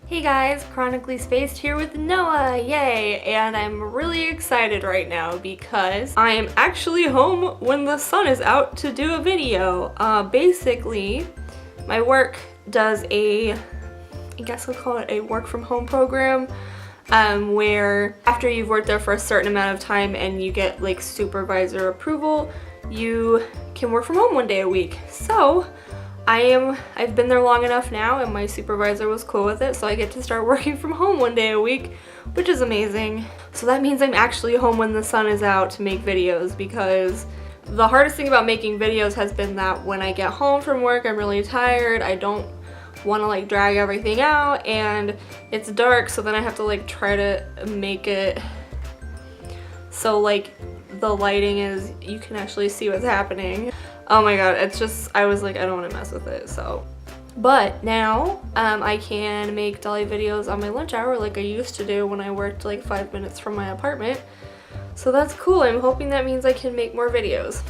Hey guys, ChronicallySpaced here with Noah, yay! And I'm really excited right now because I am actually home when the sun is out to do a video. Basically, my work does I guess we'll call it a work from home program, where after you've worked there for a certain amount of time and you get like supervisor approval, you can work from home one day a week. So I've been there long enough now and my supervisor was cool with it, so I get to start working from home one day a week, which is amazing. So that means I'm actually home when the sun is out to make videos, because the hardest thing about making videos has been that when I get home from work, I'm really tired, I don't want to like drag everything out, and it's dark, so then I have to like try to make it so like the lighting is, you can actually see what's happening. Oh my god, it's just, I was like, I don't want to mess with it, so. But now, I can make dolly videos on my lunch hour like I used to do when I worked like 5 minutes from my apartment. So that's cool. I'm hoping that means I can make more videos.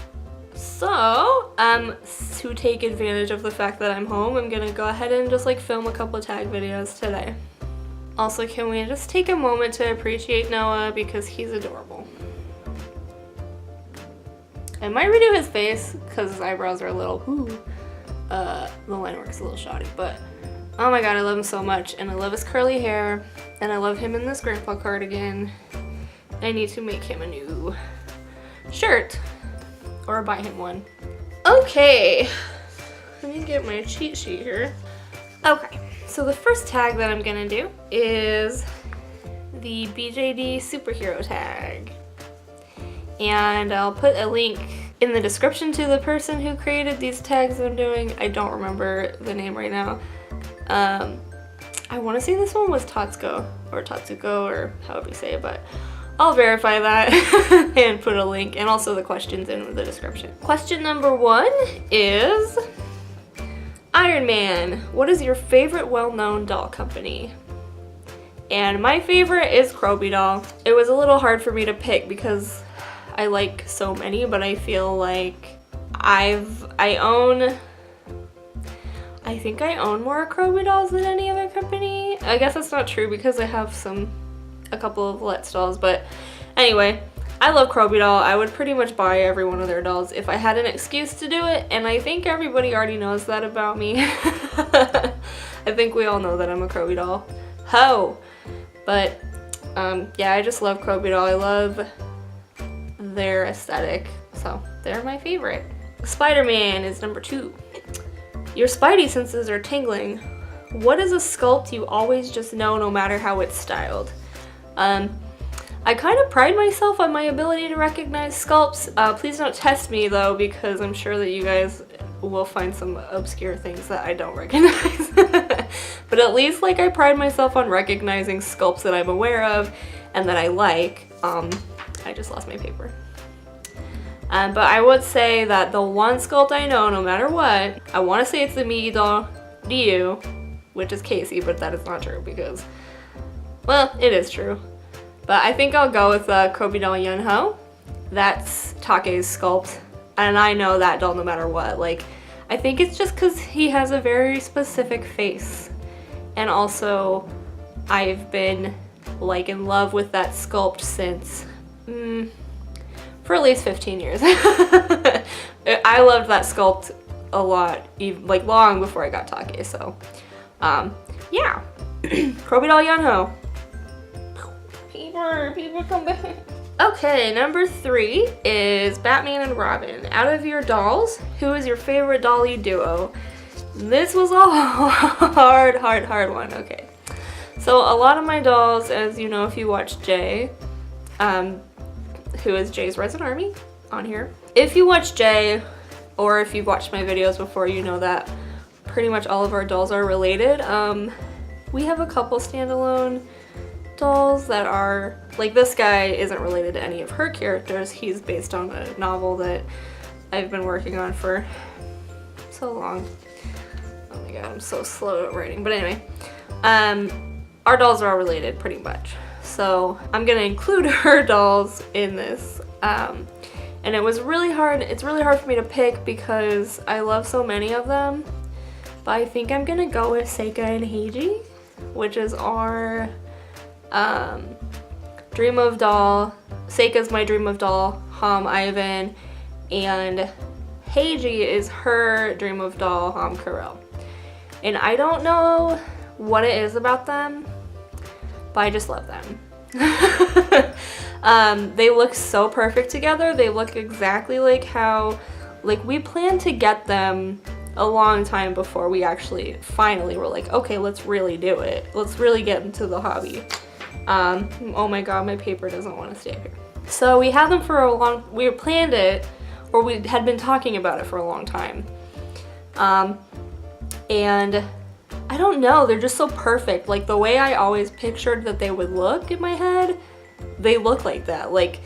So, to take advantage of the fact that I'm home, I'm gonna go ahead and just like film a couple of tag videos today. Also, can we just take a moment to appreciate Noah because he's adorable. I might redo his face because his eyebrows are a little, the line work's a little shoddy, but oh my god, I love him so much, and I love his curly hair, and I love him in this grandpa cardigan. I need to make him a new shirt, or buy him one. Okay, let me get my cheat sheet here. Okay, so the first tag that I'm gonna do is the BJD Superhero Tag. And I'll put a link in the description to the person who created these tags I'm doing. I don't remember the name right now. I want to say this one was Tatsuko, or however you say it, but I'll verify that and put a link, and also the questions in the description. Question number 1 is, Iron Man, what is your favorite well-known doll company? And my favorite is Kriptonite. It was a little hard for me to pick because I like so many, but I feel like I think I own more Kriptonite dolls than any other company. I guess that's not true because I have a couple of Let's dolls, but anyway, I love Kriptonite. I would pretty much buy every one of their dolls if I had an excuse to do it, and I think everybody already knows that about me. I think we all know that I'm a Kriptonite doll. Ho! But yeah, I just love Kriptonite. I love their aesthetic, so they're my favorite. Spiderman is number 2. Your spidey senses are tingling. What is a sculpt you always just know no matter how it's styled? I kind of pride myself on my ability to recognize sculpts. Please don't test me though, because I'm sure that you guys will find some obscure things that I don't recognize. But at least like I pride myself on recognizing sculpts that I'm aware of and that I like. I just lost my paper. But I would say that the one sculpt I know no matter what, I want to say it's the Mii doll Ryu, which is Casey, but that is not true because, well, it is true. But I think I'll go with Kriptonite doll Yunho. That's Take's sculpt, and I know that doll no matter what. Like, I think it's just because he has a very specific face, and also I've been like in love with that sculpt since for at least 15 years. I loved that sculpt a lot, even like long before I got Take, so yeah. Kriptonite doll Yunho. People come back. Okay, number 3 is Batman and Robin. Out of your dolls, who is your favorite dolly duo? This was a hard one. Okay. So a lot of my dolls, as you know if you watch Jay, who is Jay's Resin Army on here. If you watch Jay, or if you've watched my videos before, you know that pretty much all of our dolls are related. We have a couple standalone dolls that are, like this guy isn't related to any of her characters. He's based on a novel that I've been working on for so long. Oh my god, I'm so slow at writing. But anyway, our dolls are all related pretty much. So I'm gonna include her dolls in this. And it was really hard, it's really hard for me to pick because I love so many of them. But I think I'm gonna go with Seika and Heiji. which is our dream of doll. Seika's my dream of doll, Ivan, and Heiji is her dream of doll, Karel. And I don't know what it is about them, but I just love them. They look so perfect together. They look exactly like how, like, we planned to get them a long time before we actually finally were like, okay, let's really do it. Let's really get into the hobby. Oh my god, my paper doesn't want to stay up here. So we had them for a long, we planned it, or we had been talking about it for a long time. And I don't know, they're just so perfect. Like, the way I always pictured that they would look in my head, they look like that. Like,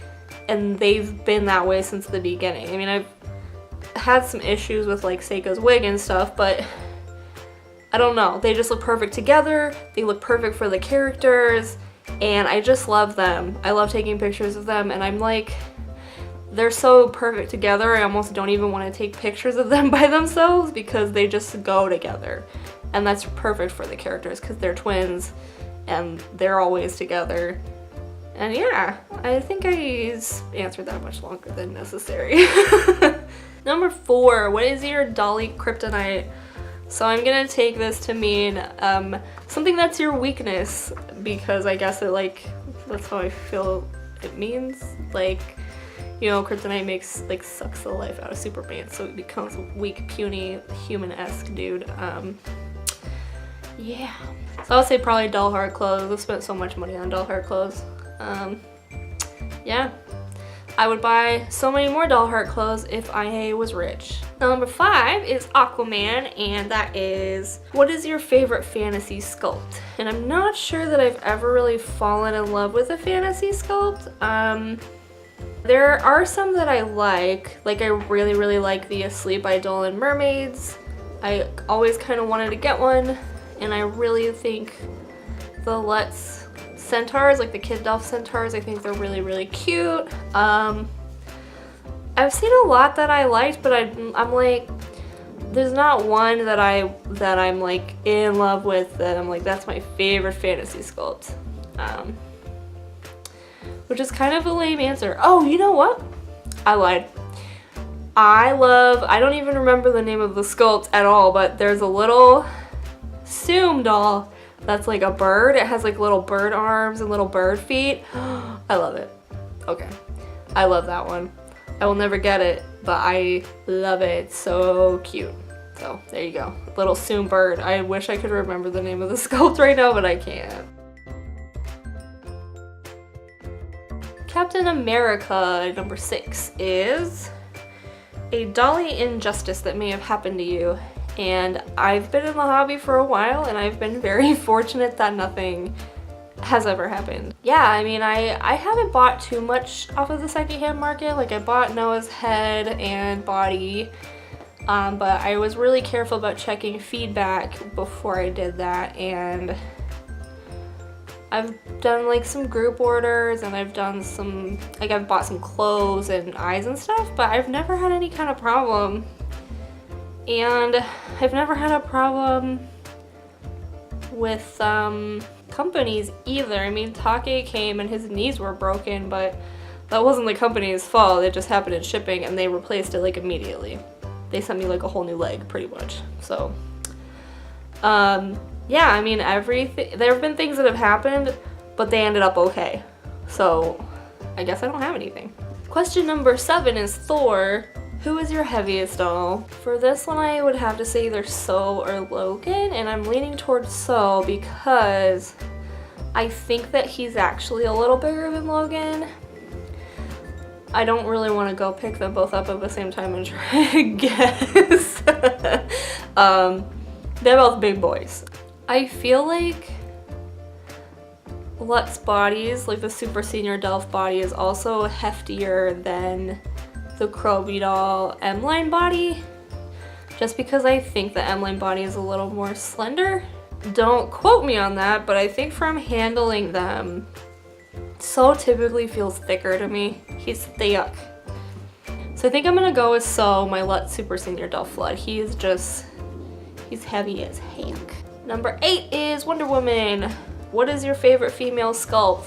and they've been that way since the beginning. I mean, I've had some issues with like Seika's wig and stuff, but I don't know. They just look perfect together. They look perfect for the characters, and I just love them. I love taking pictures of them, and I'm like, they're so perfect together. I almost don't even want to take pictures of them by themselves because they just go together. And that's perfect for the characters because they're twins and they're always together. And yeah, I think I answered that much longer than necessary. Number 4, what is your dolly Kriptonite? So I'm gonna take this to mean something that's your weakness, because I guess it, like, that's how I feel it means. Like, you know, Kriptonite makes, like, sucks the life out of Superman, so it becomes a weak, puny, human-esque dude. Yeah. So I'll say probably doll heart clothes. I've spent so much money on doll heart clothes. Yeah. I would buy so many more doll heart clothes if I was rich. Now, number 5 is Aquaman, and that is, what is your favorite fantasy sculpt? And I'm not sure that I've ever really fallen in love with a fantasy sculpt. There are some that I like I really, really like the Asleep Idol Mermaids. I always kind of wanted to get one, and I really think the Let's Centaurs, like the Kid Delph Centaurs, I think they're really, really cute. I've seen a lot that I liked, but I'm like, there's not one that I'm like in love with that I'm like, that's my favorite fantasy sculpt. Which is kind of a lame answer. Oh, you know what? I lied. I don't even remember the name of the sculpt at all, but there's a little Zoom doll that's like a bird. It has like little bird arms and little bird feet. I love it. Okay. I love that one. I will never get it, but I love it. It's so cute. So there you go. Little Zoom bird. I wish I could remember the name of the sculpt right now, but I can't. Captain America, number 6, is a dolly injustice that may have happened to you. And I've been in the hobby for a while, and I've been very fortunate that nothing has ever happened. Yeah, I mean, I haven't bought too much off of the secondhand market. Like, I bought Noah's head and body, but I was really careful about checking feedback before I did that, and I've done like some group orders, and I've done some, like, I've bought some clothes and eyes and stuff, but I've never had any kind of problem. And I've never had a problem with companies either. I mean, Take came and his knees were broken, but that wasn't the company's fault. It just happened in shipping, and they replaced it like immediately. They sent me like a whole new leg pretty much. So yeah, I mean, there have been things that have happened, but they ended up okay. So I guess I don't have anything. Question number 7 is Thor. Who is your heaviest doll? For this one, I would have to say either So or Logan, and I'm leaning towards So because I think that he's actually a little bigger than Logan. I don't really want to go pick them both up at the same time and try to guess. They're both big boys. I feel like Lutz bodies, like the Super Senior Delph body, is also heftier than the Kroby doll M-line body, just because I think the M-line body is a little more slender. Don't quote me on that, but I think from handling them, So typically feels thicker to me. He's thick. So I think I'm gonna go with So, my Lutz Super Senior Delph Flood. He's heavy as heck. Number 8 is Wonder Woman. What is your favorite female sculpt?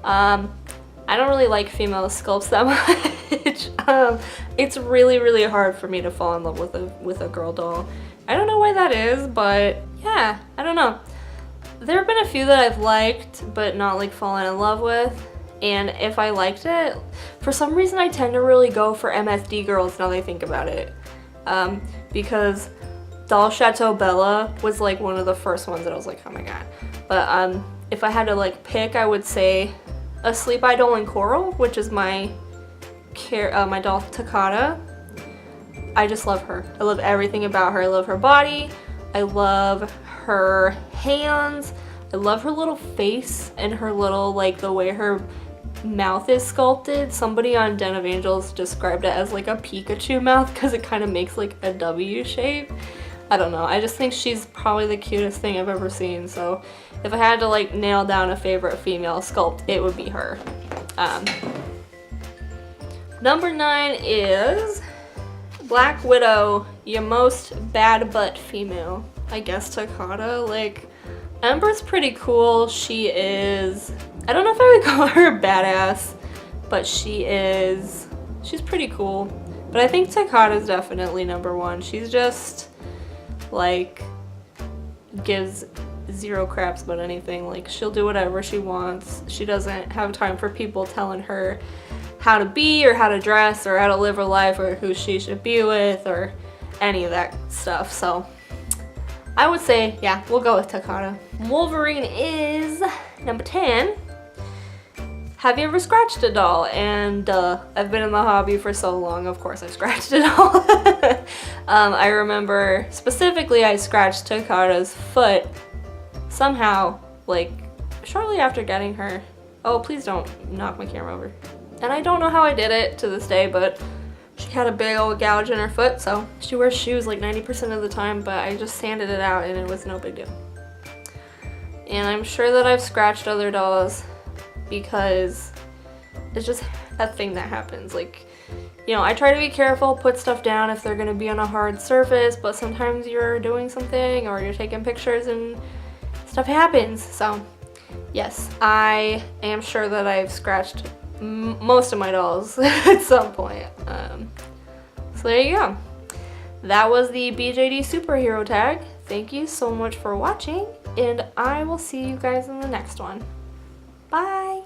I don't really like female sculpts that much. It's really hard for me to fall in love with a girl doll. I don't know why that is, but yeah, I don't know. There have been a few that I've liked, but not like fallen in love with. And if I liked it, for some reason I tend to really go for MSD girls now that I think about it. Because Doll Chateau Bella was like one of the first ones that I was like, oh my god. But if I had to like pick, I would say a Sleep Idol in Coral, which is my doll Takata. I just love her. I love everything about her. I love her body. I love her hands. I love her little face and her little, like, the way her mouth is sculpted. Somebody on Den of Angels described it as like a Pikachu mouth because it kind of makes like a W shape. I don't know. I just think she's probably the cutest thing I've ever seen. So if I had to like nail down a favorite female sculpt, it would be her. Number 9 is Black Widow, your most bad butt female. I guess Takata. Like, Ember's pretty cool. She is, I don't know if I would call her a badass, but she's pretty cool. But I think Takata's definitely number 1. She's just like gives zero craps about anything. Like, she'll do whatever she wants. She doesn't have time for people telling her how to be or how to dress or how to live her life or who she should be with or any of that stuff. So I would say, yeah, we'll go with Takata. Wolverine is number 10. Have you ever scratched a doll? And I've been in the hobby for so long, of course I've scratched a doll. I remember specifically I scratched Takata's foot somehow, like shortly after getting her. Oh, please don't knock my camera over. And I don't know how I did it to this day, but she had a big old gouge in her foot, so she wears shoes like 90% of the time, but I just sanded it out and it was no big deal. And I'm sure that I've scratched other dolls because it's just a thing that happens. Like, you know, I try to be careful, put stuff down if they're gonna be on a hard surface, but sometimes you're doing something or you're taking pictures and stuff happens. So yes, I am sure that I've scratched most of my dolls at some point. So there you go. That was the BJD Superhero Tag. Thank you so much for watching, and I will see you guys in the next one. Bye!